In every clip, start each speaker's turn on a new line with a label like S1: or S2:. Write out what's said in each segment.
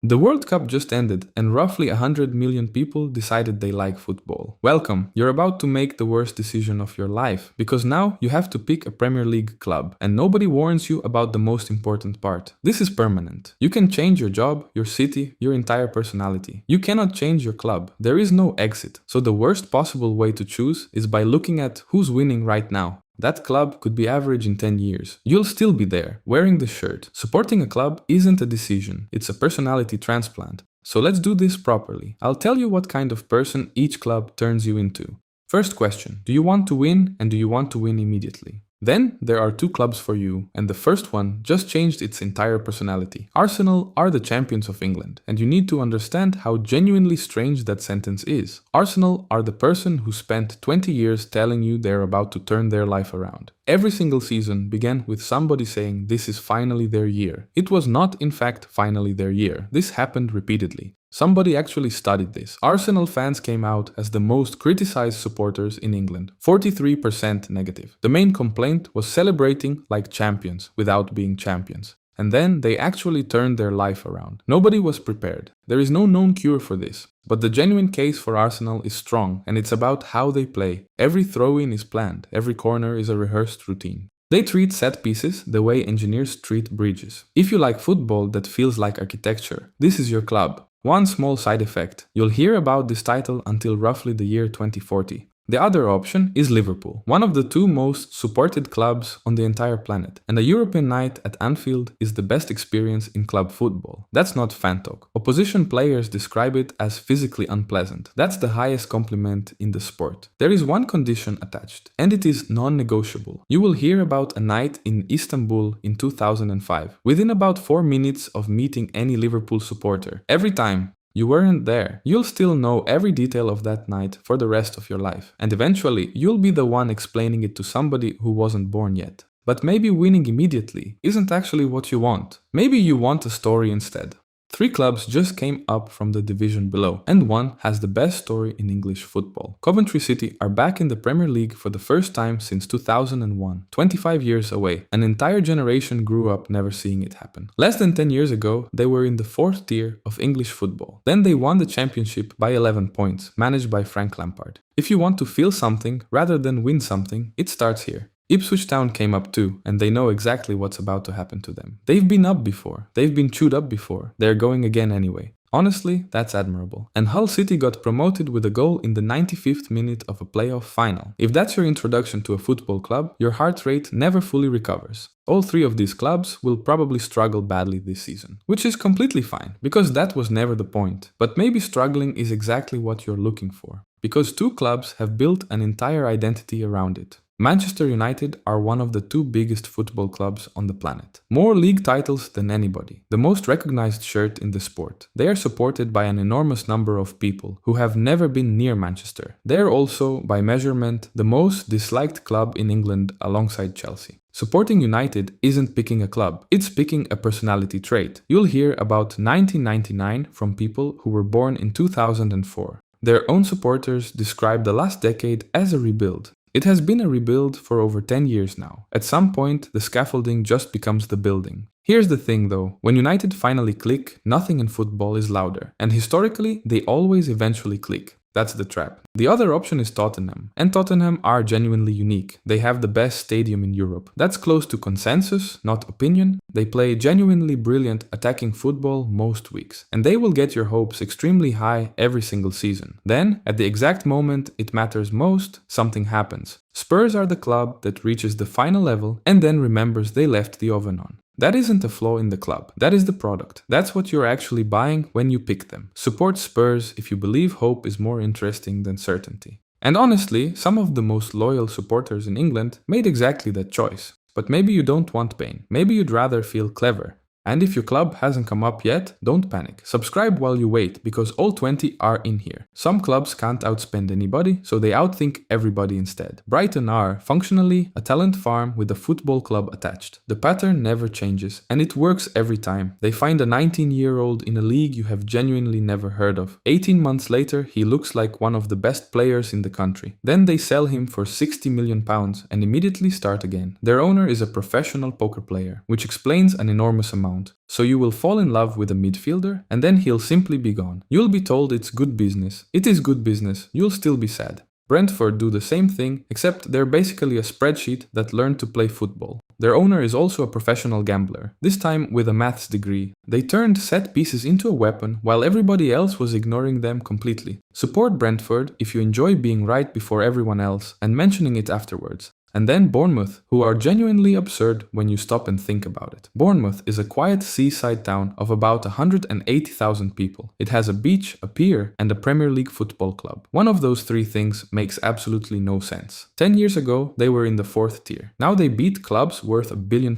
S1: The World Cup just ended, and roughly 100 million people decided they like football. Welcome, you're about to make the worst decision of your life, because now you have to pick a Premier League club, and nobody warns you about the most important part. This is permanent. You can change your job, your city, your entire personality. You cannot change your club. There is no exit. So the worst possible way to choose is by looking at who's winning right now. That club could be average in 10 years. You'll still be there, wearing the shirt. Supporting a club isn't a decision, it's a personality transplant. So let's do this properly. I'll tell you what kind of person each club turns you into. First question, do you want to win and do you want to win immediately? Then there are two clubs for you, and the first one just changed its entire personality. Arsenal are the champions of England, and you need to understand how genuinely strange that sentence is. Arsenal are the person who spent 20 years telling you they're about to turn their life around. Every single season began with somebody saying this is finally their year. It was not, in fact, finally their year. This happened repeatedly. Somebody actually studied this. Arsenal fans came out as the most criticized supporters in England, 43% negative. The main complaint was celebrating like champions without being champions. And then they actually turned their life around. Nobody was prepared. There is no known cure for this. But the genuine case for Arsenal is strong, and it's about how they play. Every throw-in is planned, every corner is a rehearsed routine. They treat set pieces the way engineers treat bridges. If you like football that feels like architecture, this is your club. One small side effect, you'll hear about this title until roughly the year 2040. The other option is Liverpool, one of the two most supported clubs on the entire planet, and a European night at Anfield is the best experience in club football. That's not fan talk. Opposition players describe it as physically unpleasant. That's the highest compliment in the sport. There is one condition attached, and it is non-negotiable. You will hear about a night in Istanbul in 2005, within about 4 minutes of meeting any Liverpool supporter. Every time you weren't there, you'll still know every detail of that night for the rest of your life. And eventually, you'll be the one explaining it to somebody who wasn't born yet. But maybe winning immediately isn't actually what you want. Maybe you want a story instead. 3 clubs just came up from the division below, and one has the best story in English football. Coventry City are back in the Premier League for the first time since 2001, 25 years away. An entire generation grew up never seeing it happen. Less than 10 years ago, they were in the 4th tier of English football. Then they won the championship by 11 points, managed by Frank Lampard. If you want to feel something rather than win something, it starts here. Ipswich Town came up too, and they know exactly what's about to happen to them. They've been up before, they've been chewed up before, they're going again anyway. Honestly, that's admirable. And Hull City got promoted with a goal in the 95th minute of a playoff final. If that's your introduction to a football club, your heart rate never fully recovers. All 3 of these clubs will probably struggle badly this season, which is completely fine, because that was never the point. But maybe struggling is exactly what you're looking for, because 2 clubs have built an entire identity around it. Manchester United are one of the 2 biggest football clubs on the planet. More league titles than anybody. The most recognized shirt in the sport. They are supported by an enormous number of people who have never been near Manchester. They are also, by measurement, the most disliked club in England alongside Chelsea. Supporting United isn't picking a club, it's picking a personality trait. You'll hear about 1999 from people who were born in 2004. Their own supporters describe the last decade as a rebuild. It has been a rebuild for over 10 years now. At some point, the scaffolding just becomes the building. Here's the thing though, when United finally click, nothing in football is louder. And historically, they always eventually click. That's the trap. The other option is Tottenham, and Tottenham are genuinely unique. They have the best stadium in Europe. That's close to consensus, not opinion. They play genuinely brilliant attacking football most weeks, and they will get your hopes extremely high every single season. Then, at the exact moment it matters most, something happens. Spurs are the club that reaches the final level and then remembers they left the oven on. That isn't a flaw in the club, that is the product. That's what you're actually buying when you pick them. Support Spurs if you believe hope is more interesting than certainty. And honestly, some of the most loyal supporters in England made exactly that choice. But maybe you don't want pain, maybe you'd rather feel clever. And if your club hasn't come up yet, don't panic. Subscribe while you wait, because all 20 are in here. Some clubs can't outspend anybody, so they outthink everybody instead. Brighton are, functionally, a talent farm with a football club attached. The pattern never changes, and it works every time. They find a 19-year-old in a league you have genuinely never heard of. 18 months later, he looks like one of the best players in the country. Then they sell him for £60 million and immediately start again. Their owner is a professional poker player, which explains an enormous amount. amount. So you will fall in love with a midfielder and then he'll simply be gone. You'll be told it's good business. It is good business. You'll still be sad. Brentford do the same thing, except they're basically a spreadsheet that learned to play football. Their owner is also a professional gambler, this time with a maths degree. They turned set pieces into a weapon while everybody else was ignoring them completely. Support Brentford if you enjoy being right before everyone else and mentioning it afterwards. And then Bournemouth, who are genuinely absurd when you stop and think about it. Bournemouth is a quiet seaside town of about 180,000 people. It has a beach, a pier, and a Premier League football club. One of those three things makes absolutely no sense. 10 years ago, they were in the 4th tier. Now they beat clubs worth £1 billion.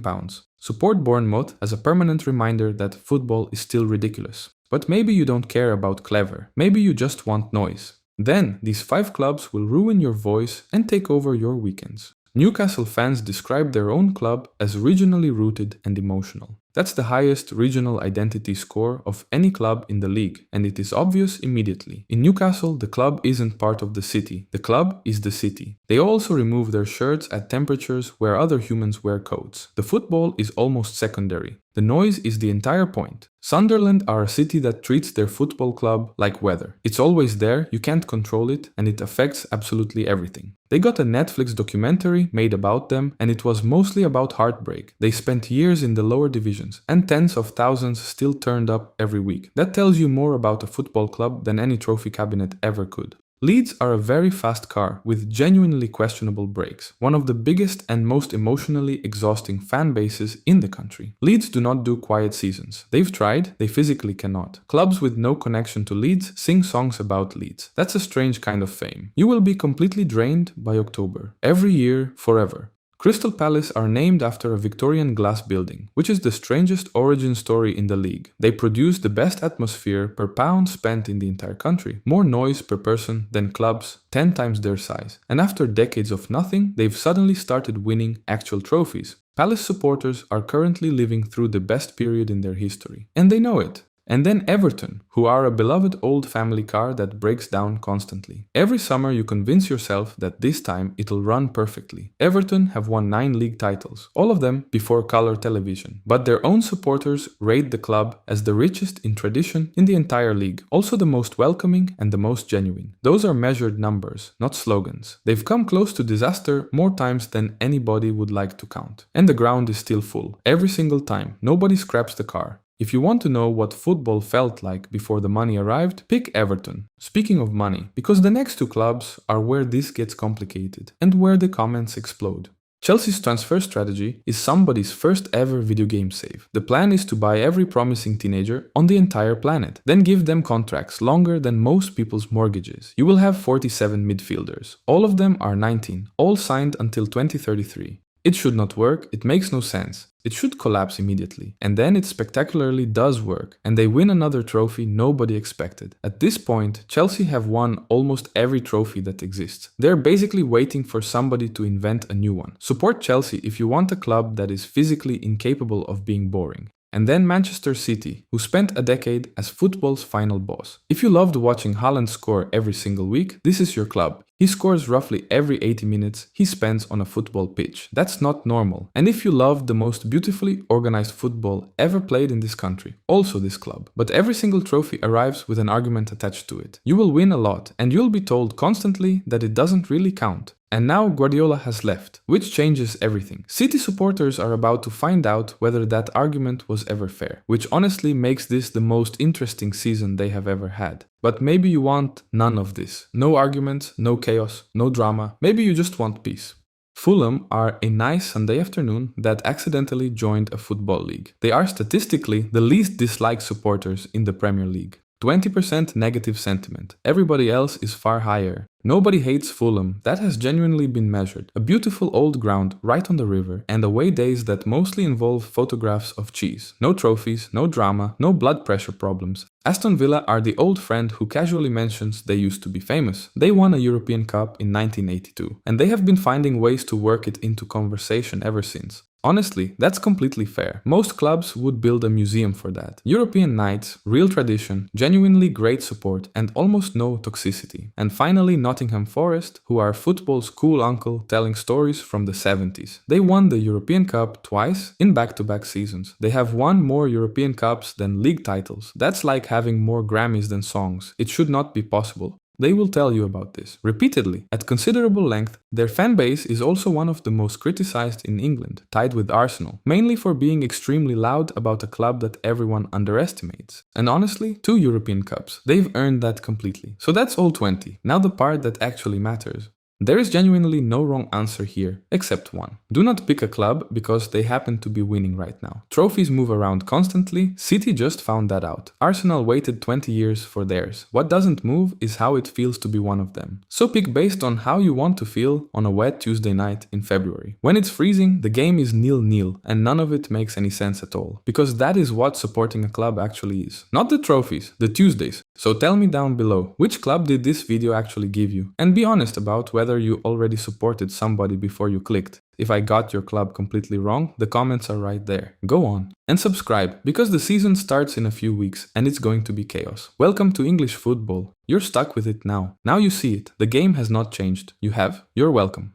S1: Support Bournemouth as a permanent reminder that football is still ridiculous. But maybe you don't care about clever. Maybe you just want noise. Then, these 5 clubs will ruin your voice and take over your weekends. Newcastle fans describe their own club as regionally rooted and emotional. That's the highest regional identity score of any club in the league, and it is obvious immediately. In Newcastle, the club isn't part of the city. The club is the city. They also remove their shirts at temperatures where other humans wear coats. The football is almost secondary. The noise is the entire point. Sunderland are a city that treats their football club like weather. It's always there, you can't control it, and it affects absolutely everything. They got a Netflix documentary made about them, and it was mostly about heartbreak. They spent years in the lower divisions, and tens of thousands still turned up every week. That tells you more about a football club than any trophy cabinet ever could. Leeds are a very fast car with genuinely questionable brakes, one of the biggest and most emotionally exhausting fan bases in the country. Leeds do not do quiet seasons. They've tried, they physically cannot. Clubs with no connection to Leeds sing songs about Leeds. That's a strange kind of fame. You will be completely drained by October. Every year, forever. Crystal Palace are named after a Victorian glass building, which is the strangest origin story in the league. They produce the best atmosphere per pound spent in the entire country, more noise per person than clubs 10 times their size. And after decades of nothing, they've suddenly started winning actual trophies. Palace supporters are currently living through the best period in their history, and they know it. And then Everton, who are a beloved old family car that breaks down constantly. Every summer you convince yourself that this time it'll run perfectly. Everton have won 9 league titles, all of them before color television. But their own supporters rate the club as the richest in tradition in the entire league, also the most welcoming and the most genuine. Those are measured numbers, not slogans. They've come close to disaster more times than anybody would like to count. And the ground is still full. Every single time, nobody scraps the car. If you want to know what football felt like before the money arrived, pick Everton. Speaking of money, because the next 2 clubs are where this gets complicated and where the comments explode. Chelsea's transfer strategy is somebody's first ever video game save. The plan is to buy every promising teenager on the entire planet, then give them contracts longer than most people's mortgages. You will have 47 midfielders. All of them are 19, all signed until 2033. It should not work, it makes no sense. It should collapse immediately. And then it spectacularly does work, and they win another trophy nobody expected. At this point, Chelsea have won almost every trophy that exists. They're basically waiting for somebody to invent a new one. Support Chelsea if you want a club that is physically incapable of being boring. And then Manchester City, who spent a decade as football's final boss. If you loved watching Haaland score every single week, this is your club. He scores roughly every 80 minutes he spends on a football pitch. That's not normal. And if you love the most beautifully organized football ever played in this country, also this club. But every single trophy arrives with an argument attached to it. You will win a lot, and you'll be told constantly that it doesn't really count. And now Guardiola has left, which changes everything. City supporters are about to find out whether that argument was ever fair, which honestly makes this the most interesting season they have ever had. But maybe you want none of this. No arguments, no chaos, no drama. Maybe you just want peace. Fulham are a nice Sunday afternoon that accidentally joined a football league. They are statistically the least disliked supporters in the Premier League. 20% negative sentiment. Everybody else is far higher. Nobody hates Fulham. That has genuinely been measured. A beautiful old ground right on the river, and away days that mostly involve photographs of cheese. No trophies, no drama, no blood pressure problems. Aston Villa are the old friend who casually mentions they used to be famous. They won a European Cup in 1982, and they have been finding ways to work it into conversation ever since. Honestly, that's completely fair. Most clubs would build a museum for that. European nights, real tradition, genuinely great support, and almost no toxicity. And finally, Nottingham Forest, who are football's cool uncle telling stories from the 70s. They won the European Cup twice in back-to-back seasons. They have won more European Cups than league titles. That's like having more Grammys than songs. It should not be possible. They will tell you about this repeatedly, at considerable length. Their fan base is also one of the most criticized in England, tied with Arsenal, mainly for being extremely loud about a club that everyone underestimates. And honestly, 2 European Cups. They've earned that completely. So that's all 20. Now the part that actually matters. There is genuinely no wrong answer here, except one. Do not pick a club because they happen to be winning right now. Trophies move around constantly. City just found that out. Arsenal waited 20 years for theirs. What doesn't move is how it feels to be one of them. So pick based on how you want to feel on a wet Tuesday night in February. When it's freezing, the game is 0-0 and none of it makes any sense at all. Because that is what supporting a club actually is. Not the trophies, the Tuesdays. So tell me down below, which club did this video actually give you? And be honest about whether you already supported somebody before you clicked. If I got your club completely wrong, the comments are right there. Go on. And subscribe, because the season starts in a few weeks and it's going to be chaos. Welcome to English football. You're stuck with it now. Now you see it. The game has not changed. You have? You're welcome.